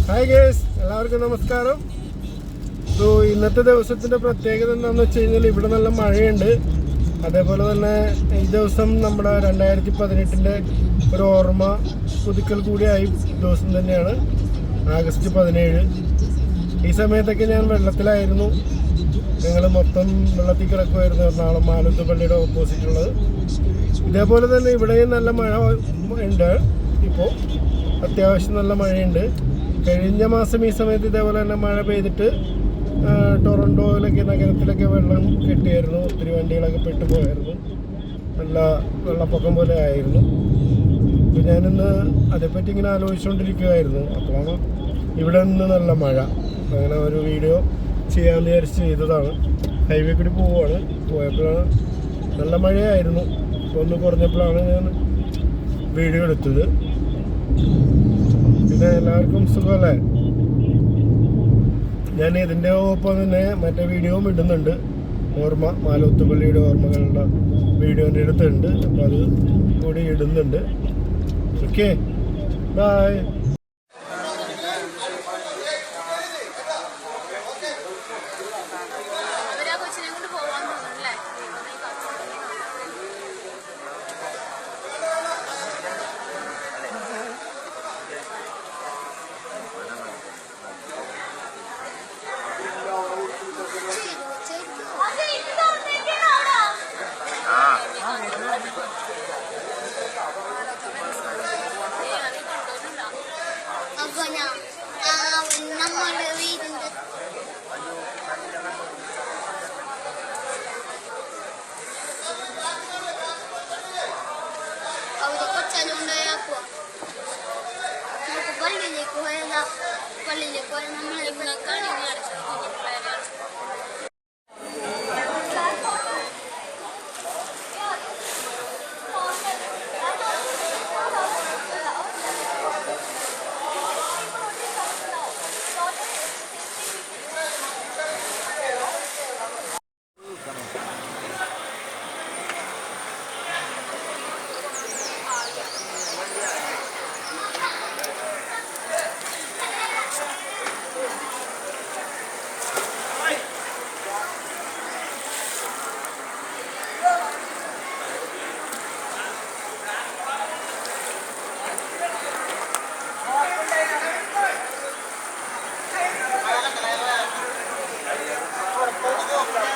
Hi guys, എല്ലാവർക്കും നമസ്കാരം. ഇന്നത്തെ ദിവസത്തിൻ്റെ പ്രത്യേകത എന്താണെന്ന് വെച്ച് കഴിഞ്ഞാൽ ഇവിടെ നല്ല മഴയുണ്ട്. അതേപോലെ തന്നെ ഈ ദിവസം നമ്മുടെ 2018 ഒരു ഓർമ്മ പുതുക്കൽ കൂടിയായി ദിവസം തന്നെയാണ്, ആഗസ്റ്റ് 17. ഈ സമയത്തൊക്കെ ഞാൻ വെള്ളത്തിലായിരുന്നു. ഞങ്ങൾ മൊത്തം വെള്ളത്തിൽ കിടക്കുമായിരുന്നു. എറണാകുളം മാലത്ത് പള്ളിയുടെ ഓപ്പോസിറ്റുള്ളത്. ഇതേപോലെ തന്നെ ഇവിടെയും നല്ല മഴ ഉണ്ട്. ഇപ്പോൾ അത്യാവശ്യം നല്ല മഴയുണ്ട്. കഴിഞ്ഞ മാസം ഈ സമയത്ത് ഇതേപോലെ തന്നെ മഴ പെയ്തിട്ട് ടൊറൻറ്റോയിലൊക്കെ നഗരത്തിലൊക്കെ വെള്ളം കെട്ടിയായിരുന്നു. ഒത്തിരി വണ്ടികളൊക്കെ പെട്ടുപോയായിരുന്നു. നല്ല വെള്ളപ്പൊക്കം പോലെ ആയിരുന്നു. അപ്പോൾ ഞാനിന്ന് അതേപ്പറ്റി ഇങ്ങനെ ആലോചിച്ചുകൊണ്ടിരിക്കുകയായിരുന്നു. അപ്പോഴാണ് ഇവിടെ നിന്ന് നല്ല മഴ. അങ്ങനെ ഒരു വീഡിയോ ചെയ്യാമെന്ന് വിചാരിച്ച് ചെയ്തതാണ്. ഹൈവേ കൂടി പോയപ്പോഴാണ് നല്ല മഴയായിരുന്നു. ഒന്ന് കുറഞ്ഞപ്പോഴാണ് ഞാൻ വീഡിയോ എടുത്തത്. പിന്നെ എല്ലാവർക്കും സുഖമല്ലേ? ഞാൻ ഇതിൻ്റെ ഒപ്പം തന്നെ മറ്റേ വീഡിയോയും ഇടുന്നുണ്ട്. ഓർമ്മ മാലൂത്തുപള്ളിയുടെ ഓർമ്മകളുടെ വീഡിയോ എൻ്റെ അടുത്തുണ്ട്. അപ്പോൾ അത് കൂടി ഇടുന്നുണ്ട്. Okay, bye. പള്ളിയിലേക്ക് പോയാൽ നമ്മൾ ഇവിടെ കളി